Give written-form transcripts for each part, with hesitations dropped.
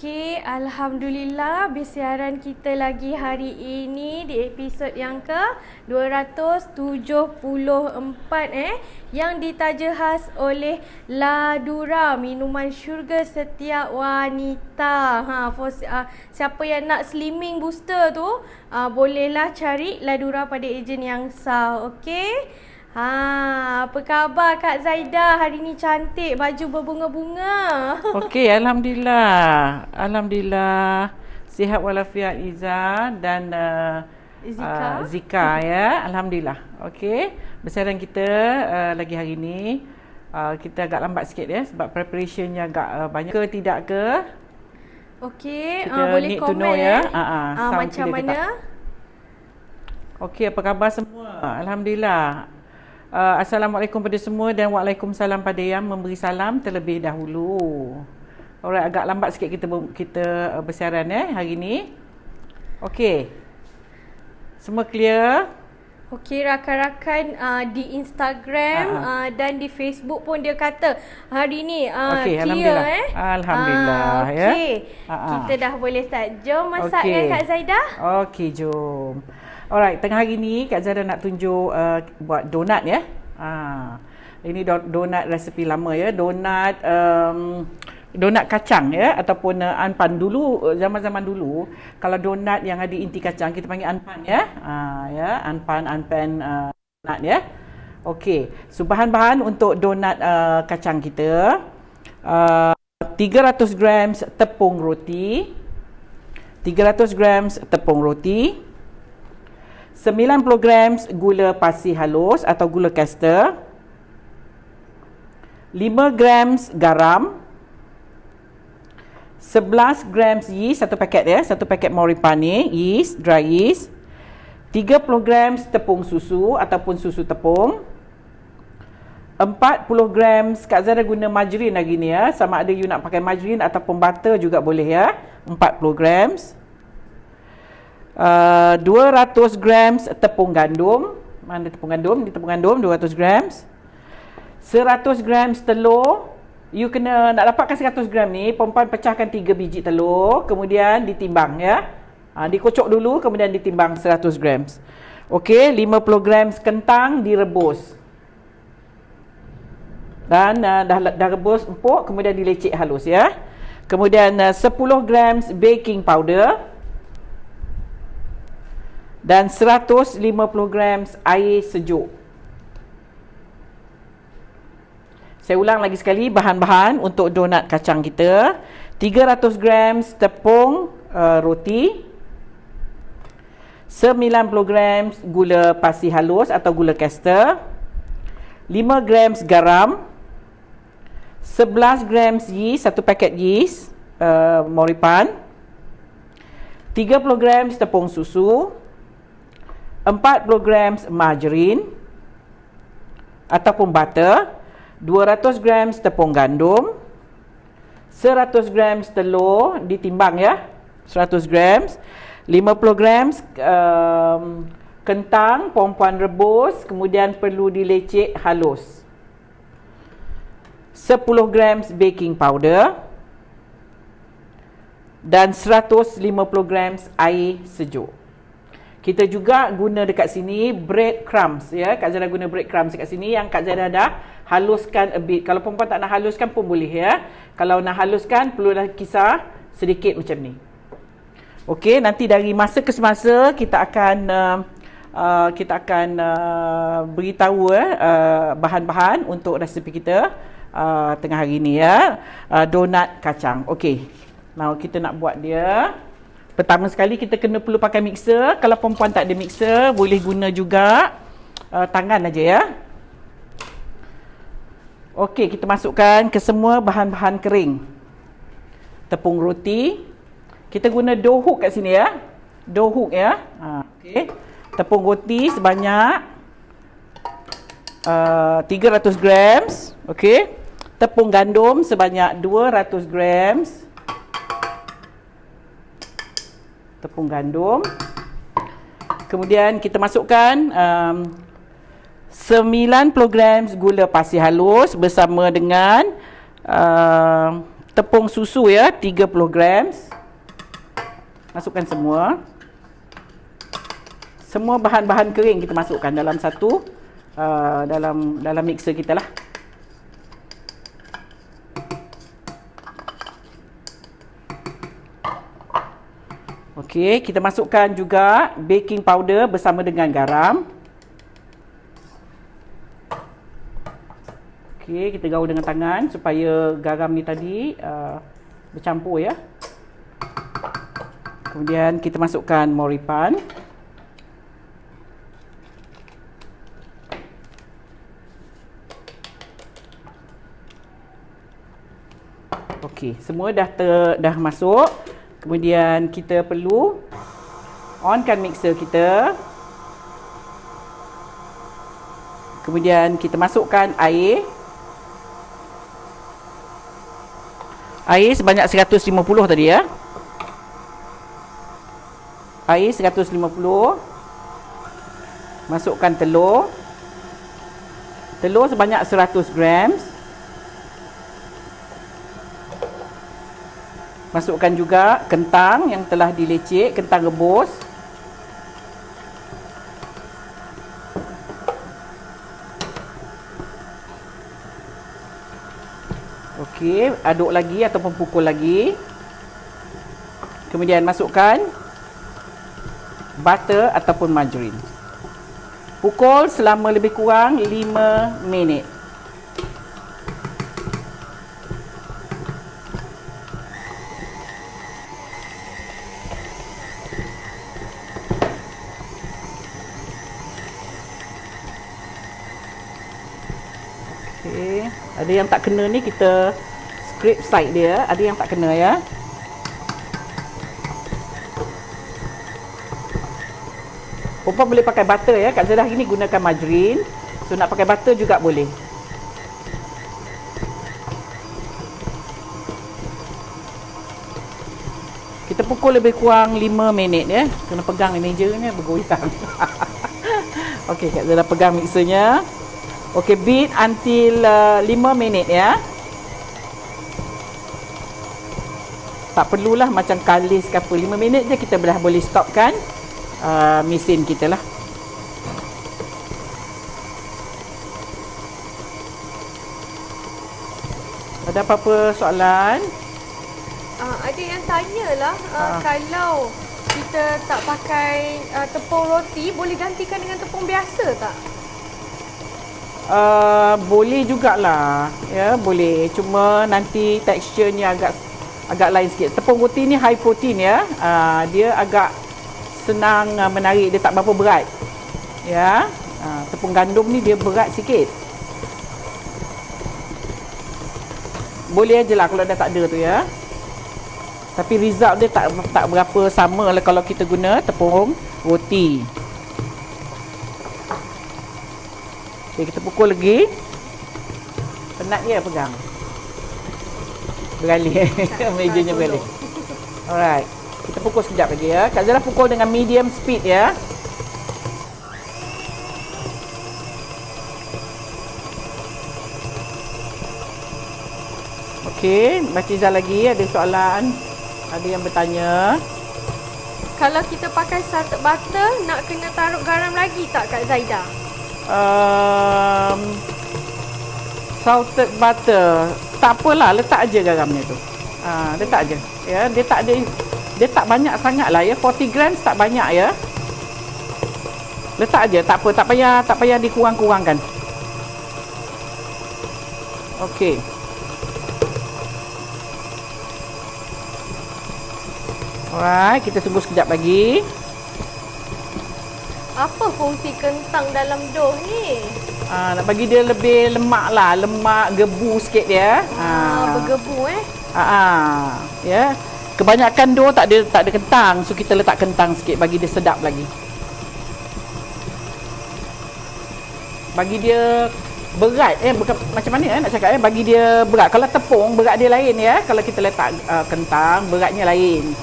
Okey, Alhamdulillah bersiaran kita lagi hari ini di episod yang ke-274 yang ditaja khas oleh Ladura, minuman syurga setiap wanita. Siapa yang nak slimming booster tu, bolehlah cari Ladura pada ejen yang sah. Okey. Apa khabar Kak Zaida? Hari ni cantik, baju berbunga-bunga. Okey, Alhamdulillah. Alhamdulillah. Sihat walafiat Iza dan Zika ya. Alhamdulillah. Okey, bersiaran kita lagi hari ni. Kita agak lambat sikit ya sebab preparationnya agak banyak ke tidak ke? Okey, boleh komen ya. Macam mana? Okey, apa khabar semua? Alhamdulillah. Assalamualaikum pada semua dan waalaikumsalam pada yang memberi salam terlebih dahulu. Alright, agak lambat sikit kita bersiaran hari ni. Okey. Semua clear? Okey, rakan-rakan di Instagram dan di Facebook pun dia kata hari ni okay, clear Alhamdulillah ya. Okey. Kita dah boleh start. Jom masak dengan Kak Zaida. Okey, jom. Alright, tengah hari ni Kak Zara nak tunjuk buat donat ya. Ini donat resepi lama ya. Donat kacang ya ataupun anpan dulu, zaman-zaman dulu kalau donat yang ada inti kacang kita panggil anpan ya. Ya, anpan donat ya. Okey, so bahan-bahan untuk donat kacang kita 300 grams tepung roti, 300 grams tepung roti, 90 grams gula pasir halus atau gula caster, 5 grams garam, 11 grams yeast, satu paket ya, satu paket Moripane yeast, dry yeast, 30 grams tepung susu ataupun susu tepung, 40 grams, Kak Zara guna margarin lagi ni ya, sama ada you nak pakai margarin ataupun butter juga boleh ya, 40 grams, 200 grams tepung gandum. Mana tepung gandum? Ini tepung gandum 200 grams. 100 grams telur. You kena nak dapatkan 100 gram ni, perempuan pecahkan 3 biji telur, kemudian ditimbang ya. Dikocok dulu kemudian ditimbang 100 grams. Okey, 50 grams kentang direbus. Dan dah rebus empuk kemudian dilecek halus ya. Kemudian 10 grams baking powder. Dan 150 grams air sejuk. Saya ulang lagi sekali bahan-bahan untuk donat kacang kita. 300 grams tepung roti, 90 grams gula pasir halus atau gula caster, 5 grams garam, 11 grams yeast, satu paket yeast Moripane, 30 grams tepung susu, 40 grams margarin ataupun butter, 200 grams tepung gandum, 100 grams telur ditimbang ya, 100 grams, 50 grams kentang perempuan rebus kemudian perlu dilecek halus, 10 grams baking powder dan 150 grams air sejuk. Kita juga guna dekat sini bread crumbs ya. Kak Zara guna bread crumbs dekat sini yang Kak Zara dah haluskan a bit. Kalau perempuan tak nak haluskan pun boleh ya. Kalau nak haluskan perlulah kisar sedikit macam ni. Okey, nanti dari masa ke semasa kita akan beritahu bahan-bahan untuk resepi kita tengah hari ni ya. Donat kacang. Okey. Now kita nak buat dia. Pertama sekali kita perlu pakai mixer. Kalau perempuan tak ada mixer, boleh guna juga tangan aja ya. Okey, kita masukkan ke semua bahan-bahan kering. Tepung roti. Kita guna dough hook kat sini ya. Dough hook ya. Okey. Tepung roti sebanyak 300 grams. Okey. Tepung gandum sebanyak 200 grams. Tepung gandum. Kemudian kita masukkan 90 grams gula pasir halus bersama dengan tepung susu ya, 30 grams. Masukkan semua. Semua bahan-bahan kering kita masukkan dalam satu dalam mixer kita lah. Okey, kita masukkan juga baking powder bersama dengan garam. Okey, kita gaul dengan tangan supaya garam ni tadi bercampur ya. Kemudian kita masukkan moripan. Okey, semua dah masuk. Kemudian kita perlu onkan mixer kita. Kemudian kita masukkan air. Air sebanyak 150 tadi ya. Air 150. Masukkan telur. Telur sebanyak 100 grams. Masukkan juga kentang yang telah dilecek, kentang rebus. Okey, aduk lagi ataupun pukul lagi. Kemudian masukkan butter ataupun margarine. Pukul selama lebih kurang 5 minit. Okey, ada yang tak kena ni kita scrape side dia, ada yang tak kena ya. Perempuan boleh pakai butter ya. Kak Zara hari ni gunakan margarine. So nak pakai butter juga boleh. Kita pukul lebih kurang 5 minit ya. Kena pegang ni meja ni bergoyang. Okey, Kak Zara pegang mixernya. Okey, beat until 5 minit ya. Tak perlulah macam kalis ke apa. 5 minit je kita boleh stopkan mesin kita lah. Ada apa-apa soalan? Ada yang tanyalah kalau kita tak pakai tepung roti, boleh gantikan dengan tepung biasa tak? Boleh jugalah ya, boleh, cuma nanti teksturnya agak lain sikit. Tepung roti ni high protein ya, dia agak senang menarik, dia tak berapa berat ya. Tepung gandum ni dia berat sikit. Boleh aje lah kalau dah tak ada tu ya, tapi result dia tak berapa sama lah kalau kita guna tepung roti. Okay, kita pukul lagi. Penat dia pegang. Beralih. Mejanya beralih. Alright. Kita pukul sekejap lagi ya. Kak Zara pukul dengan medium speed ya. Okey, Mbak Ciza lagi ada soalan? Ada yang bertanya? Kalau kita pakai salted butter, nak kena taruh garam lagi tak Kak Zaida? Salted butter, tak apalah, letak aje garamnya tu. Letak aje ya, dia tak banyak sangat lah ya, 40 grams tak banyak ya. Letak aje, tak apa, tak payah dikurang-kurangkan. Okey. Alright, kita tunggu sekejap lagi. Apa fungsi kentang dalam dough ni? Nak bagi dia lebih lemak lah, lemak gebu sikit dia. Bergebu Ya. Kebanyakan dough tak ada kentang, so kita letak kentang sikit bagi dia sedap lagi. Bagi dia berat bukan macam mana nak cakap bagi dia berat. Kalau tepung berat dia lain ya, kalau kita letak kentang beratnya lain.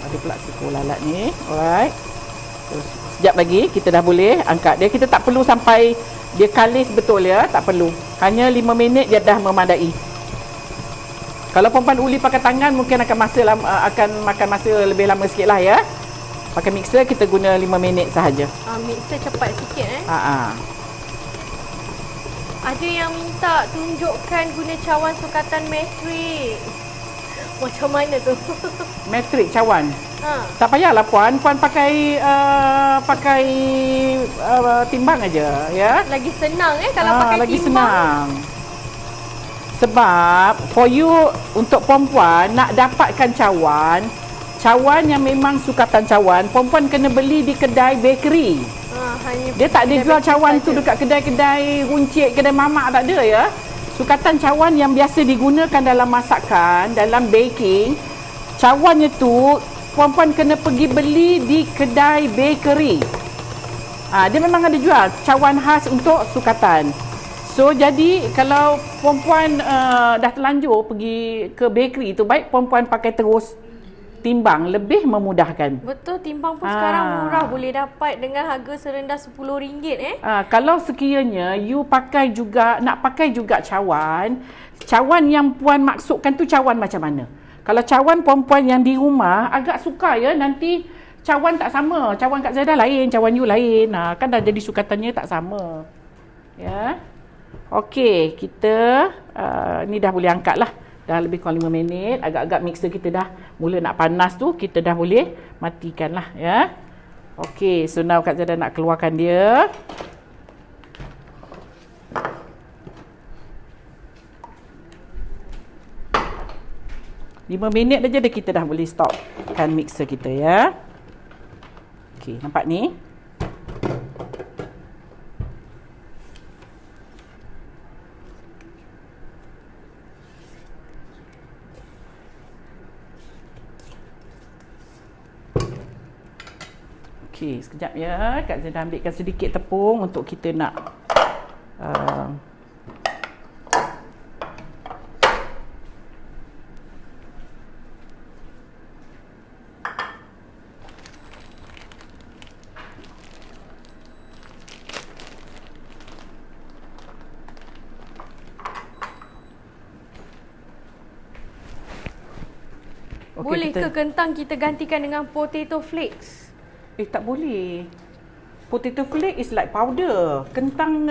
Ada pula siku lalat ni. Alright. Terus sekejap lagi kita dah boleh angkat dia. Kita tak perlu sampai dia kalis betul ya, tak perlu. Hanya 5 minit dia dah memadai. Kalau perempuan uli pakai tangan mungkin akan makan masa lebih lama sikit lah ya. Pakai mixer kita guna 5 minit sahaja. Mixer cepat sikit Ada yang minta tunjukkan guna cawan sukatan matrik. Macam mana tu? Matrik cawan. Tak payahlah puan pakai timbang aja ya. Lagi senang kalau pakai lagi timbang. senang. Sebab for you untuk perempuan nak dapatkan cawan yang memang sukatan cawan, perempuan kena beli di kedai bakery. Dia tak ada jual cawan tu dekat kedai-kedai runcit, kedai mamak, tak ada ya. Sukatan cawan yang biasa digunakan dalam masakan, dalam baking, cawannya tu perempuan kena pergi beli di kedai bakery. Dia memang ada jual cawan khas untuk sukatan. So jadi kalau perempuan dah terlanjur pergi ke bakery tu, baik perempuan pakai terus timbang, lebih memudahkan. Betul, timbang pun sekarang murah, boleh dapat dengan harga serendah RM10 Kalau sekiranya you nak pakai juga cawan yang puan maksudkan tu cawan macam mana? Kalau cawan perempuan yang di rumah agak suka ya, nanti cawan tak sama. Cawan Kak Zaidah lain, cawan you lain. Kan dah jadi sukatannya tak sama. Ya. Okey, kita ni dah boleh angkat lah. Dah lebih kurang 5 minit. Agak-agak mixer kita dah mula nak panas tu, kita dah boleh matikan lah ya. Okey, so now Kak Zaidah nak keluarkan dia. Lima minit aja kita dah boleh stopkan mixer kita ya. Okey, nampak ni? Okey, sekejap ya. Kak Zaidah ambilkan sedikit tepung untuk kita nak boleh ke kentang kita gantikan dengan potato flakes? Tak boleh. Potato flake is like powder. Kentang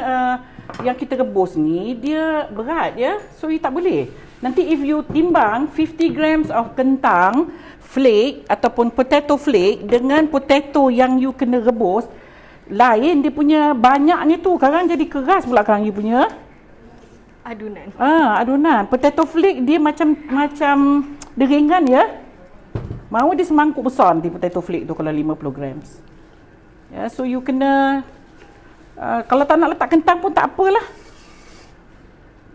yang kita rebus ni, dia berat ya. So, you tak boleh. Nanti if you timbang 50 grams of kentang flake ataupun potato flake dengan potato yang you kena rebus, lain dia punya banyaknya tu. Sekarang jadi keras pula sekarang you punya. Adunan. Adunan. Potato flake dia macam dia ringan ya. Mau dia semangkuk besar nanti potato flake tu kalau 50 grams. Ya, so you kena kalau tak nak letak kentang pun tak apalah.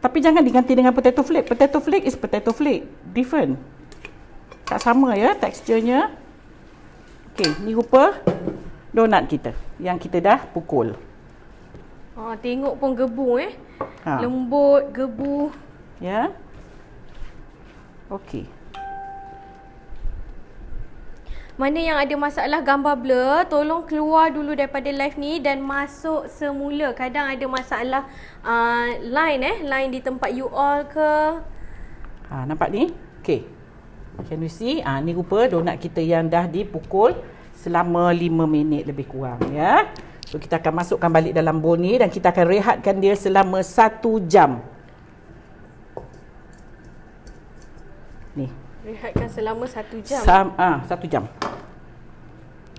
Tapi jangan diganti dengan potato flake. Potato flake is potato flake. Different. Tak sama ya teksturnya. Okey, ni rupa donat kita yang kita dah pukul. Tengok pun gebu lembut, gebu. Ya. Okey. Mana yang ada masalah gambar blur, tolong keluar dulu daripada live ni dan masuk semula. Kadang ada masalah line di tempat you all ke. Nampak ni? Okey. Can you see? Ni rupa donat kita yang dah dipukul selama 5 minit lebih kurang ya. So kita akan masukkan balik dalam bowl ni dan kita akan rehatkan dia selama 1 jam. Ni. Rehatkan selama 1 jam. 1 jam.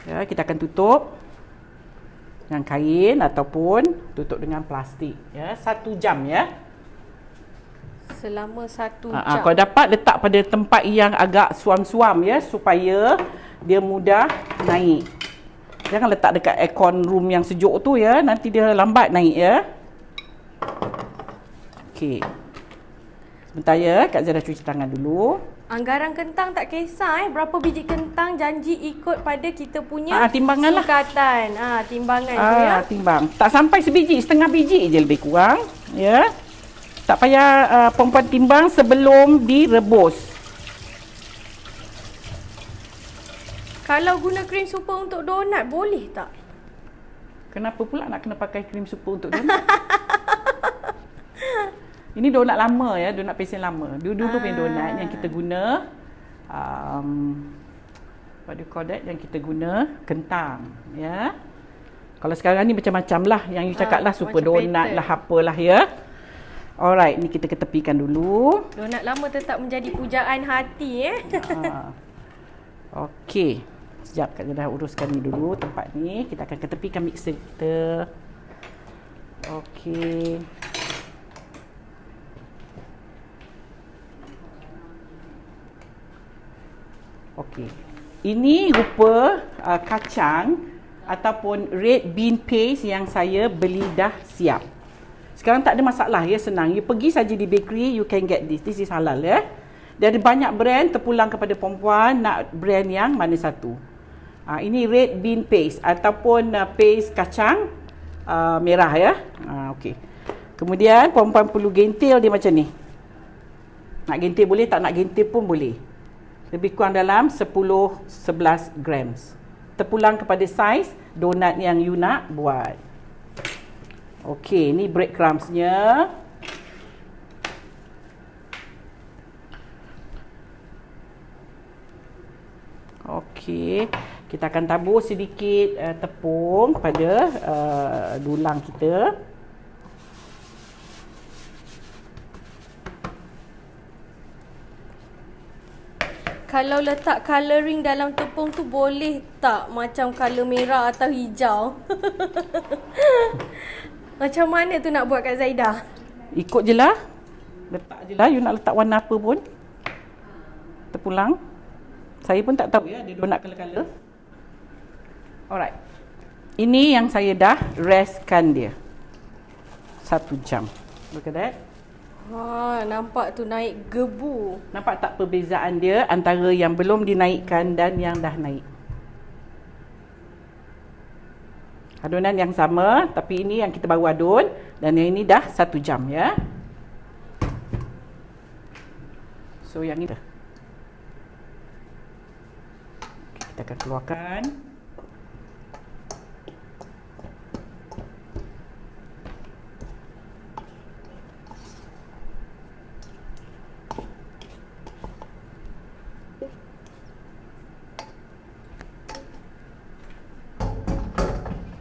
Ya, kita akan tutup dengan kain ataupun tutup dengan plastik. Ya, 1 jam ya. Selama 1 jam. Kalau dapat letak pada tempat yang agak suam-suam ya supaya dia mudah naik. Jangan letak dekat aircon room yang sejuk tu ya, nanti dia lambat naik ya. Okey. Sebentar ya, Kak Zaidah cuci tangan dulu. Anggaran kentang tak kisah berapa biji kentang, janji ikut pada kita punya timbangan sukatan. Timbangan tu ya. Timbang. Tak sampai sebiji, setengah biji je lebih kurang, ya. Tak payah perempuan timbang sebelum direbus. Kalau guna krim super untuk donat boleh tak? Kenapa pula nak kena pakai krim super untuk donat? Ini donat lama ya, donat pesen lama. Dulu-dulu punya donat yang kita guna what do you call that, yang kita guna kentang ya. Kalau sekarang ni macam-macam lah, yang you cakap lah, super donat lah, apalah ya. Alright, ni kita ketepikan dulu. Donat lama tetap menjadi pujaan hati Okey. Sekejap Kak Zeda uruskan ni dulu tempat ni. Kita akan ketepikan mixer kita. Okey. Okey. Ini rupa kacang ataupun red bean paste yang saya beli dah siap. Sekarang tak ada masalah ya, senang. You pergi saja di bakery, you can get this. This is halal ya. Dia ada banyak brand, terpulang kepada perempuan nak brand yang mana satu. Ini red bean paste ataupun paste kacang merah ya. Okey. Kemudian perempuan perlu gentil dia macam ni. Nak gentil boleh, tak nak gentil pun boleh. Lebih kurang dalam 10-11 grams. Terpulang kepada saiz donat yang you nak buat. Okey, ni breadcrumbsnya. Okey, kita akan tabur sedikit tepung pada dulang kita. Kalau letak colouring dalam tepung tu boleh tak macam colour merah atau hijau? Macam mana tu nak buat Kak Zaidah? Ikut je lah. Letak je lah. You nak letak warna apa pun. Terpulang. Saya pun tak tahu ya, ada donat colour-colour. Alright. Ini yang saya dah restkan dia. 1 jam. Look at that. Nampak tu naik gebu. Nampak tak perbezaan dia antara yang belum dinaikkan dan yang dah naik? Adunan yang sama, tapi ini yang kita baru adun dan yang ini dah 1 jam ya. So yang ini kita akan keluarkan.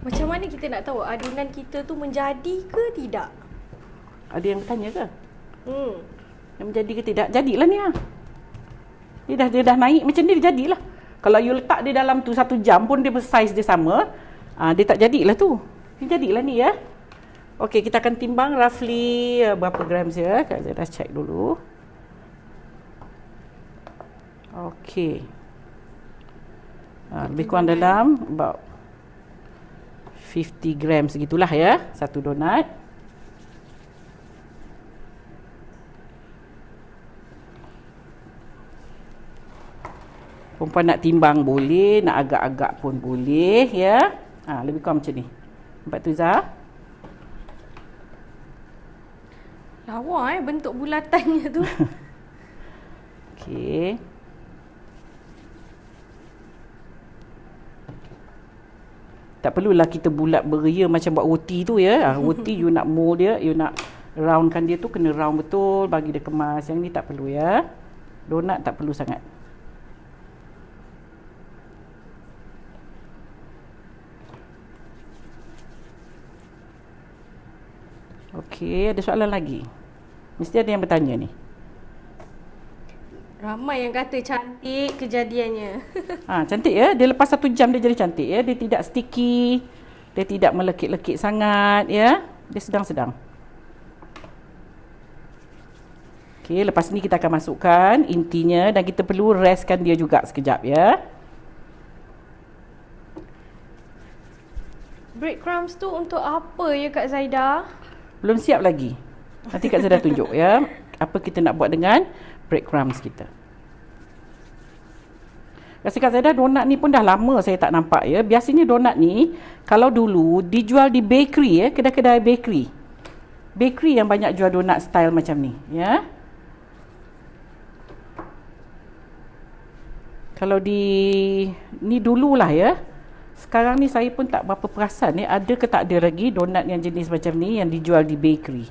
Macam mana kita nak tahu adunan kita tu menjadi ke tidak? Ada yang bertanya ke? Yang menjadi ke tidak? Jadilah ni lah. Dia dah naik macam ni, dia jadilah. Kalau you letak dia dalam tu 1 jam pun dia saiz dia sama, dia tak jadilah tu. Dia jadilah ni ya. Okey, kita akan timbang roughly berapa gram ya. Saya dah check dulu. Okey. Lebih kurang dalam about 50 gram segitulah ya, satu donat. Perempuan nak timbang boleh, nak agak-agak pun boleh ya. Lebih kurang macam ni. Nampak tu Zah? Lawa bentuk bulatannya tu. Okey. Tak perlulah kita bulat beria macam buat roti tu ya. Roti you nak mold dia, you nak roundkan dia tu kena round betul bagi dia kemas. Yang ni tak perlu ya. Donat tak perlu sangat. Okey, ada soalan lagi? Mesti ada yang bertanya ni. Ramai yang kata cantik kejadiannya. Cantik ya. Dia lepas 1 jam dia jadi cantik ya. Dia tidak sticky. Dia tidak melekit-lekit sangat ya. Dia sedang-sedang. Okey, lepas ni kita akan masukkan intinya dan kita perlu restkan dia juga sekejap ya. Breadcrumbs tu untuk apa ya Kak Zaidah? Belum siap lagi. Nanti Kak Zaidah tunjuk ya. Apa kita nak buat dengan breadcrumbs kita. Rasa Kak Zaidah donat ni pun dah lama saya tak nampak ya. Biasanya donat ni kalau dulu dijual di bakery ya, kedai-kedai bakery. Bakery yang banyak jual donat style macam ni ya. Kalau ni dululah ya. Sekarang ni saya pun tak berapa perasan ni ada ke tak ada lagi donat yang jenis macam ni yang dijual di bakery.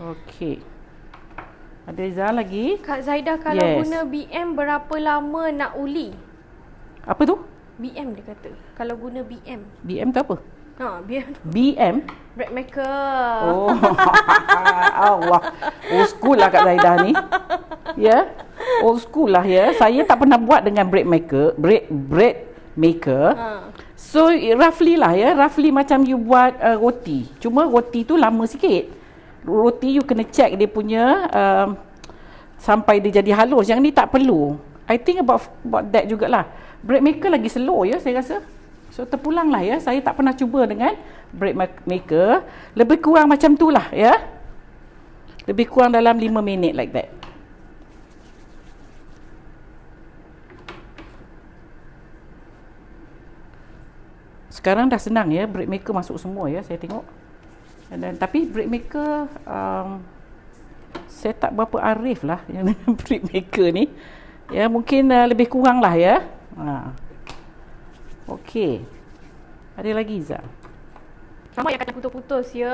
Okey. Ada Izzah lagi? Kak Zaidah, kalau guna BM berapa lama nak uli? Apa tu? BM dia kata. Kalau guna BM. BM tu apa? BM. BM? Bread maker. Oh. Allah. Old school lah Kak Zaidah ni. Ya. Old school lah ya. Saya tak pernah buat dengan bread maker. Bread maker. So roughly lah ya. Roughly macam you buat roti. Cuma roti tu lama sikit. Roti you kena check dia punya sampai dia jadi halus. Yang ni tak perlu. I think about that jugalah. Bread maker lagi slow ya saya rasa. So terpulang lah ya. Saya tak pernah cuba dengan bread maker. Lebih kurang macam tu lah ya. Lebih kurang dalam 5 minit like that. Sekarang dah senang ya. Bread maker masuk semua ya saya tengok. Dan, tapi bread maker saya tak berapa arif lah yang bread maker ni. Ya mungkin lebih kurang lah ya. Okey. Ada lagi Izzah? Sama yang kata putus-putus ya.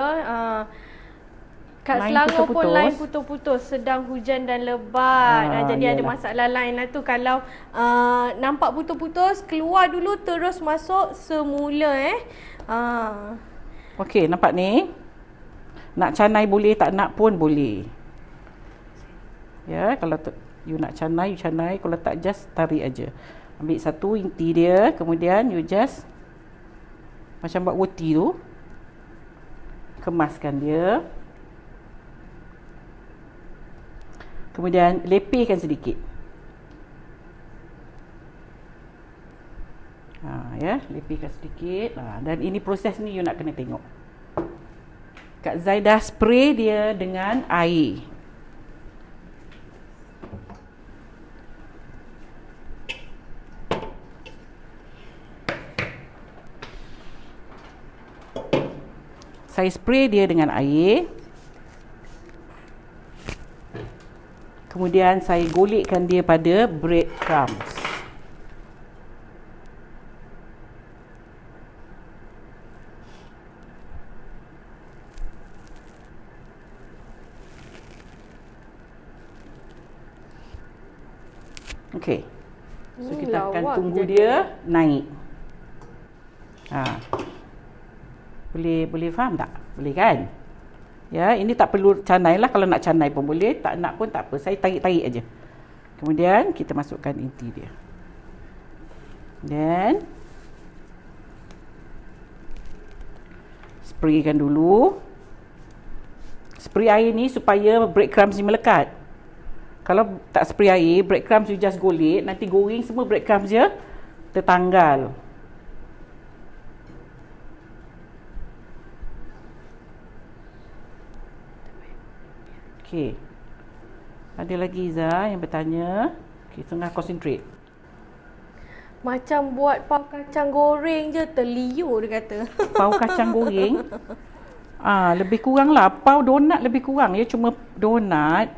Kat Line Selangor putus-putus. pun line putus-putus sedang hujan dan lebat. Jadi ada Yalah. masalah line lah tu. Kalau nampak putus-putus, keluar dulu terus masuk semula Okey, nampak ni? Nak canai boleh, tak nak pun boleh. Ya, kalau you nak canai, you canai. Kalau tak, just tarik aja. Ambil satu inti dia, kemudian you just macam buat roti tu. Kemaskan dia. Kemudian lepihkan sedikit. Ya, lepihkan sedikit. Dan ini proses ni you nak kena tengok. Kak Zaidah spray dia dengan air. Saya spray dia dengan air. Kemudian saya golekkan dia pada bread crumbs. Okey. So kita akan tunggu dia naik. Boleh faham tak? Boleh kan? Ya, ini tak perlu canai lah. Kalau nak canai pun boleh, tak nak pun tak apa. Saya tarik-tarik aja. Kemudian kita masukkan inti dia. Dan spraykan dulu. Spray air ni supaya breadcrumbs ni melekat. Kalau tak spray air, breadcrumbs you just golek, nanti goreng semua breadcrumbs dia tertanggal. Okey. Ada lagi Izzah yang bertanya. Okey, tengah concentrate. Macam buat pau kacang goreng je, terliur dia kata. Pau kacang goreng. Lebih kurang lah. Pau donat lebih kurang ya. Cuma donat,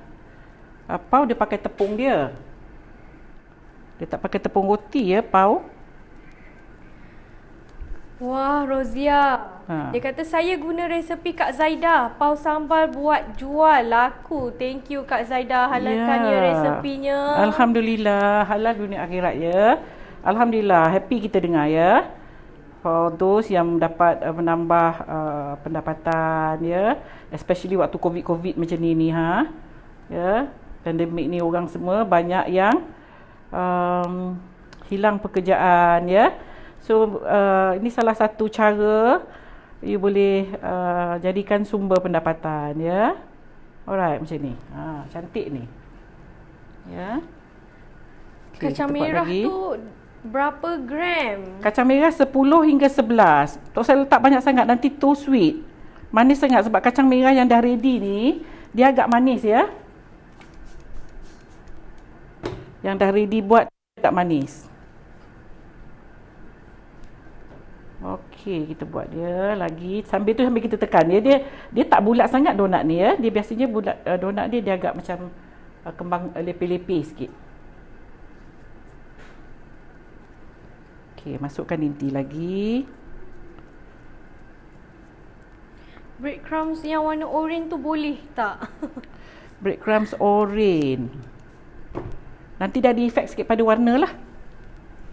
pau dia pakai tepung dia. Dia tak pakai tepung roti ya, pau. Wah, Rozia. Dia kata saya guna resepi Kak Zaidah. Pau sambal buat jual laku. Thank you Kak Zaidah. Halalkan ya resepinya. Alhamdulillah. Halal dunia akhirat ya. Alhamdulillah. Happy kita dengar ya. For those yang dapat menambah pendapatan ya. Especially waktu COVID macam ni ya. Pandemik ni orang semua banyak yang hilang pekerjaan ya. So ini salah satu cara you boleh jadikan sumber pendapatan ya. Alright, macam ni. Cantik ni. Ya. Okay, kacang merah tu berapa gram? Kacang merah 10 hingga 11. Tak usah letak banyak sangat, nanti too sweet. Manis sangat sebab kacang merah yang dah ready ni dia agak manis ya. Yang dah ready buat agak manis. Okey, kita buat dia lagi. Sambil kita tekan dia. Dia tak bulat sangat donat ni ya. Dia biasanya bulat donat dia agak macam kembang lepih-lepih sikit. Okey, masukkan inti lagi. Breadcrumbs yang warna orange tu boleh tak? Breadcrumbs orange. Nanti dah di-effect sikit pada warna lah.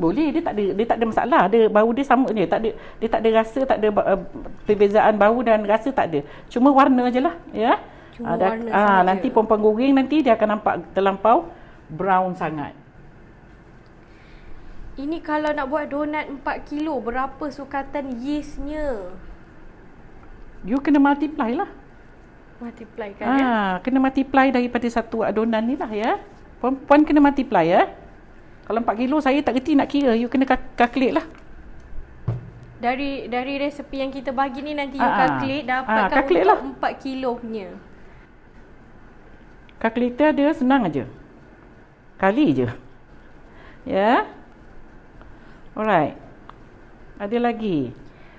Boleh, dia tak ada masalah. Bau dia sama je. Dia tak ada rasa, tak ada perbezaan bau dan rasa tak ada. Cuma warna je lah, ya. Cuma warna sahaja. Nanti perempuan goreng nanti dia akan nampak terlampau brown sangat. Ini kalau nak buat donat 4 kilo, berapa sukatan yeastnya? You kena multiply lah. Multiply kan ya? Kena multiply daripada satu adonan ni lah ya. Puan kena multiply ya. Kalau 4 kilo saya tak kerti nak kira. You kena calculate lah. Dari resepi yang kita bagi ni nanti you calculate dapatkan calculate untuk lah. 4 kilo punya. Calculator dia senang aja. Kali je. Ya. Alright. Ada lagi.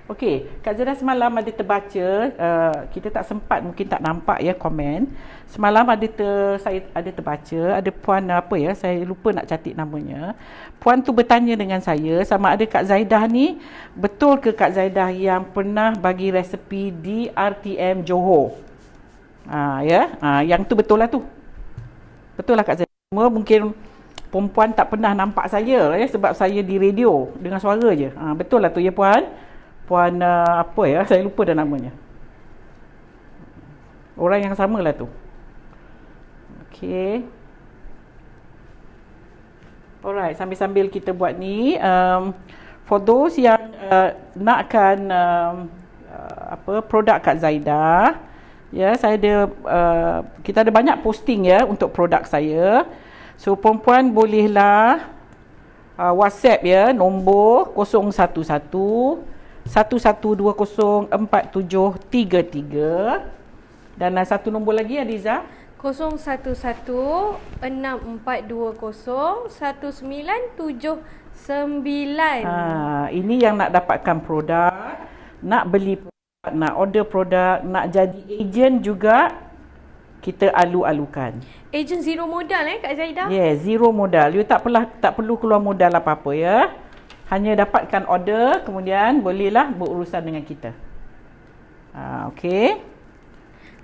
Okey, Kak Zara semalam ada terbaca, kita tak sempat, mungkin tak nampak ya komen. Semalam saya ada terbaca, ada puan apa ya, saya lupa nak catat namanya. Puan tu bertanya dengan saya sama ada Kak Zaidah ni, betul ke Kak Zaidah yang pernah bagi resepi di RTM Johor? Yang tu betul lah tu. Betul lah Kak Zaidah. Semua mungkin perempuan tak pernah nampak saya ya, sebab saya di radio dengan suara je. Betul lah tu ya puan. Puan apa ya, saya lupa dah namanya. Orang yang samalah tu. Okey. Alright, sambil-sambil kita buat ni, for those yang nakkan produk Kak Zaidah, ya, saya ada kita ada banyak posting ya untuk produk saya. So perempuan bolehlah WhatsApp ya, nombor 011 11204733 dan satu nombor lagi Adiza 011-6420-1979. Ini yang nak dapatkan produk, nak beli produk, nak order produk, nak jadi ejen juga, kita alu-alukan. Ejen zero modal Kak Zaidah? Yes, zero modal. You tak perlu keluar modal apa-apa ya. Hanya dapatkan order, kemudian bolehlah berurusan dengan kita. Okey.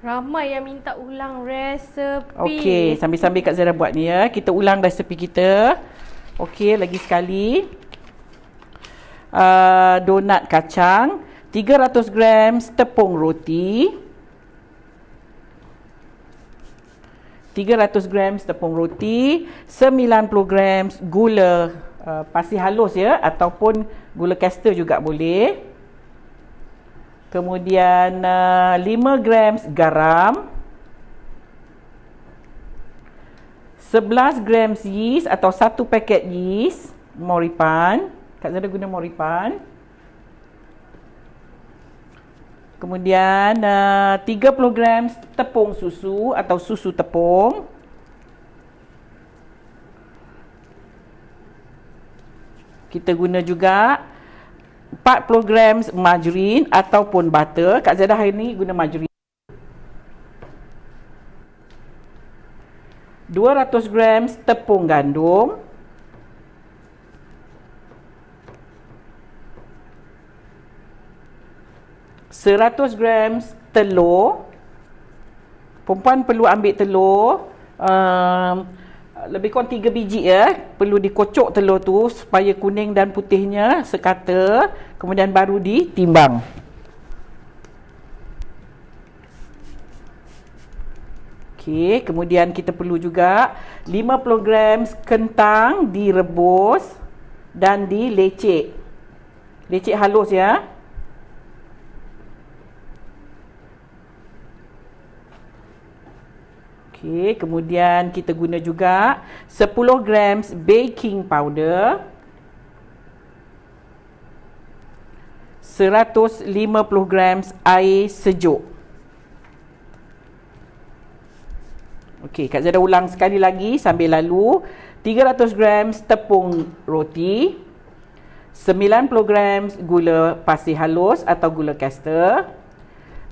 Ramai yang minta ulang resepi. Okey, sambil-sambil Kak Zara buat ni ya. Kita ulang resepi kita. Okey, lagi sekali. Donat kacang, 300 gram tepung roti. 300 gram tepung roti, 90 gram gula pasir halus ya, ataupun gula caster juga boleh. Kemudian 5 gram garam, 11 gram yeast atau 1 paket yeast Moripan. Kak Zara guna Moripan. Kemudian 30 gram tepung susu atau susu tepung. Kita guna juga 40 gram margarin ataupun butter. Kak Zara hari ni guna margarin. 200 gram tepung gandum. 100 gram telur. Perempuan perlu ambil telur lebih kurang 3 biji ya. Perlu dikocok telur tu supaya kuning dan putihnya sekata, kemudian baru ditimbang. Okey, kemudian kita perlu juga 50 gram kentang direbus dan dilecek. Lecek halus ya. Okey, kemudian kita guna juga 10 gram baking powder, 150 gram air sejuk. Okey, Kak Zara ulang sekali lagi sambil lalu. 300 gram tepung roti, 90 gram gula pasir halus atau gula caster,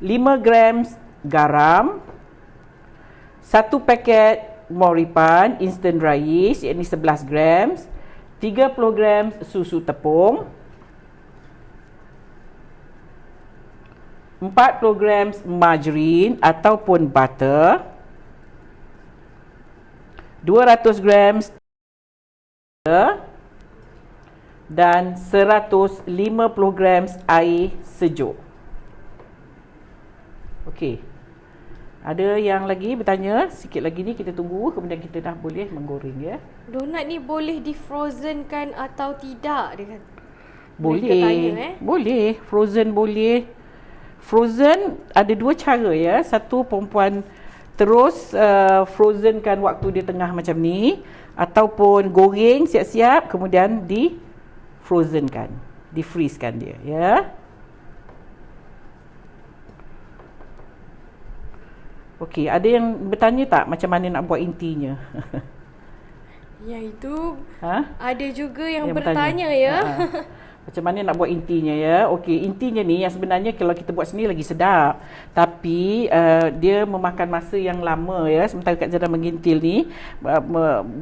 5 gram garam, 1 paket Moripan instant dry yeast iaitu 11 gram, 30 gram susu tepung, 40 grams margarine ataupun butter, 200 grams dan 150 grams air sejuk. Okey. Ada yang lagi bertanya? Sikit lagi ni kita tunggu, kemudian kita dah boleh menggoreng ya. Donat ni boleh di-frozenkan atau tidak? Dia kata. Boleh. Tanya, Boleh. Frozen boleh. Frozen ada dua cara ya. Satu, perempuan terus frozenkan waktu dia tengah macam ni, ataupun goreng siap-siap kemudian di frozenkan, di freezekan dia ya. Okey, ada yang bertanya tak macam mana nak buat intinya? Yang itu Ha? ada juga yang bertanya. bertanya ya. Macam mana nak buat intinya ya? Okey, intinya ni yang sebenarnya kalau kita buat sendiri lagi sedap. Tapi dia memakan masa yang lama ya. Sementara Kak Zaidah mengintil ni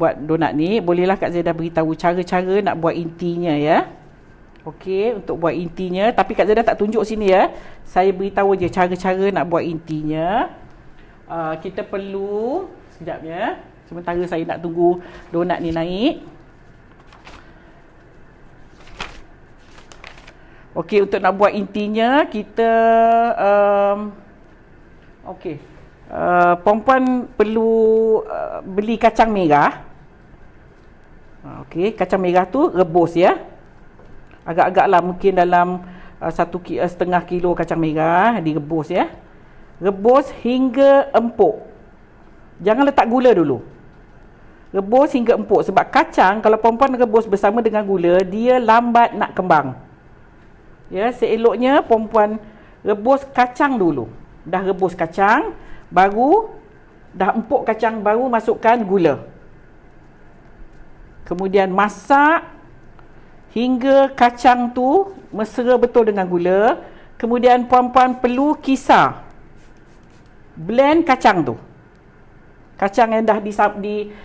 buat donat ni, bolehlah Kak Zaidah beritahu cara-cara nak buat intinya ya. Okey, untuk buat intinya, tapi Kak Zaidah tak tunjuk sini ya. Saya beritahu je cara-cara nak buat intinya. Kita perlu sekejap ya. Sementara saya nak tunggu donat ni naik. Okey, untuk nak buat intinya kita okey. Perempuan perlu beli kacang merah. Okey, kacang merah tu rebus ya. Agak-agaklah mungkin dalam 1,5 kilo kacang merah direbus ya. Rebus hingga empuk. Jangan letak gula dulu. Rebus hingga empuk. Sebab kacang kalau perempuan rebus bersama dengan gula, dia lambat nak kembang. Ya, seeloknya perempuan rebus kacang dulu. Dah rebus kacang, baru dah empuk kacang, baru masukkan gula. Kemudian masak hingga kacang tu mesra betul dengan gula. Kemudian puan-puan perlu kisar. Blend kacang tu. Kacang yang dah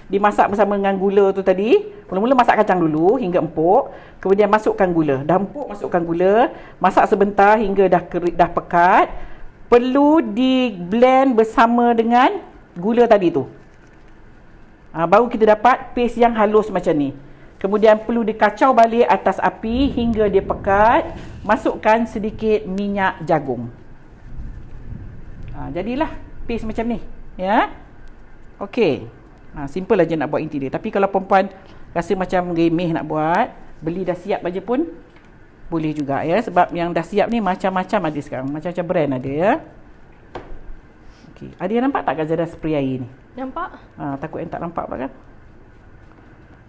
dimasak bersama dengan gula tu tadi. Mula-mula masak kacang dulu hingga empuk. Kemudian masukkan gula. Dah empuk, masukkan gula. Masak sebentar hingga dah dah pekat. Perlu di blend bersama dengan gula tadi tu. Baru kita dapat paste yang halus macam ni. Kemudian perlu dikacau balik atas api hingga dia pekat. Masukkan sedikit minyak jagung. Jadilah paste macam ni ya. Okey. Simple aja nak buat inti dia. Tapi kalau perempuan rasa macam remeh nak buat, beli dah siap aja pun boleh juga ya. Sebab yang dah siap ni macam-macam ada sekarang. Macam-macam brand ada ya. Okey. Ada yang nampak tak Kak Zaidah spray air ni? Nampak? Takut yang tak nampak pula kan.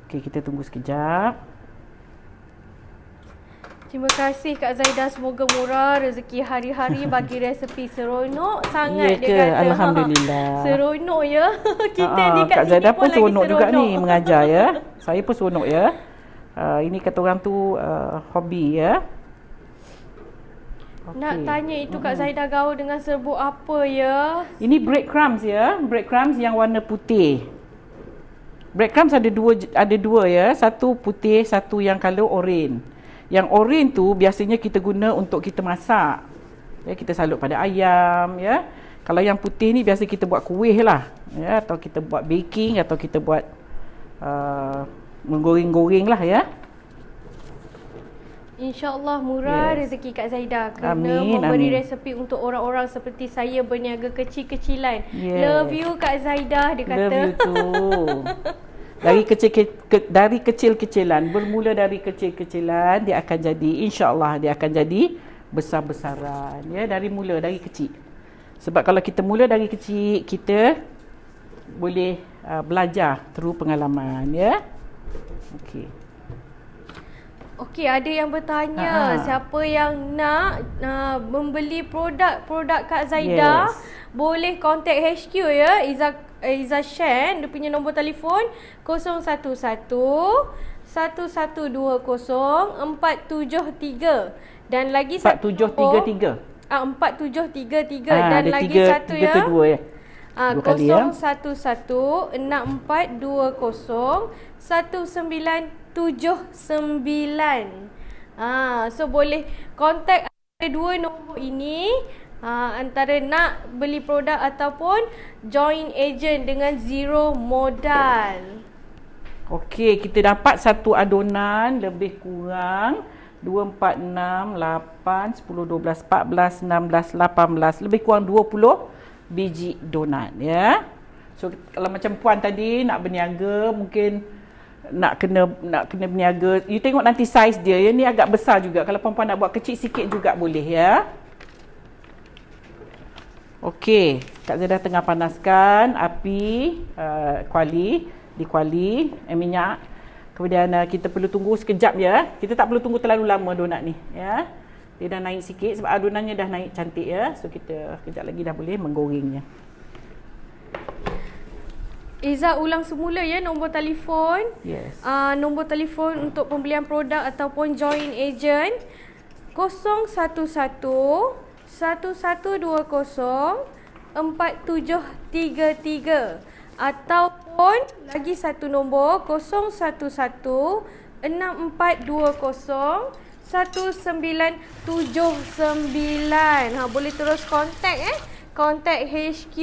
Okey, kita tunggu sekejap. Terima kasih Kak Zaidah, semoga murah rezeki hari-hari bagi resepi seronok sangat. Ya dia ke? kata. Alhamdulillah. Seronok ya. Kita ni kat Kak sini Zaidah pun lagi seronok juga ni mengajar ya. Saya pun seronok ya. Ini kata orang tu hobi ya. Okay. Nak tanya itu Kak Zaidah gaul dengan serbuk apa ya? Ini breadcrumbs ya. Breadcrumbs yang warna putih. Breadcrumbs ada dua ya. Satu putih, satu yang color orange. Yang orange tu biasanya kita guna untuk kita masak. Ya, kita salut pada ayam ya. Kalau yang putih ni biasa kita buat kuih lah ya, atau kita buat baking, atau kita buat menggoreng-goreng lah ya. InsyaAllah murah rezeki Kak Zaidah kerana Amin, memberi amin. resepi untuk orang-orang seperti saya berniaga kecil-kecilan. Love you Kak Zaidah, dia kata. Love you too. Dari kecil-kecilan, bermula dari kecil-kecilan, dia akan jadi, insya-Allah dia akan jadi besar-besaran ya, dari kecil. Sebab kalau kita mula dari kecil, kita boleh belajar through pengalaman ya. Okey. Okey, ada yang bertanya siapa yang nak membeli produk Kak Zaidah, boleh contact HQ ya. Iza Shen, dia punya nombor telefon 011 1120 473 dan lagi 4733. 4733 dan ada lagi 3, satu 3 ya. ke 2 ya. 011 6420 1979. So boleh contact ada dua nombor ini. Antara nak beli produk ataupun join agent dengan zero modal. Okey, kita dapat satu adunan lebih kurang 2, 4, 6, 8, 10, 12, 14, 16, 18, lebih kurang 20 biji donat ya. So kalau macam puan tadi nak berniaga, mungkin nak kena berniaga, you tengok nanti saiz dia. Yang ni agak besar juga. Kalau puan-puan nak buat kecil sikit juga boleh ya. Okey, Kak Zaidah tengah panaskan api kuali minyak. Kemudian kita perlu tunggu sekejap ya. Kita tak perlu tunggu terlalu lama donat ni ya. Dia dah naik sikit sebab adonannya dah naik cantik ya. So kita kejap lagi dah boleh menggorengnya. Izzah ulang semula ya nombor telefon. Yes. Nombor telefon untuk pembelian produk ataupun join agent 011 1120 4733 ataupun lagi satu nombor 011 6420 1979. Boleh terus kontak HQ.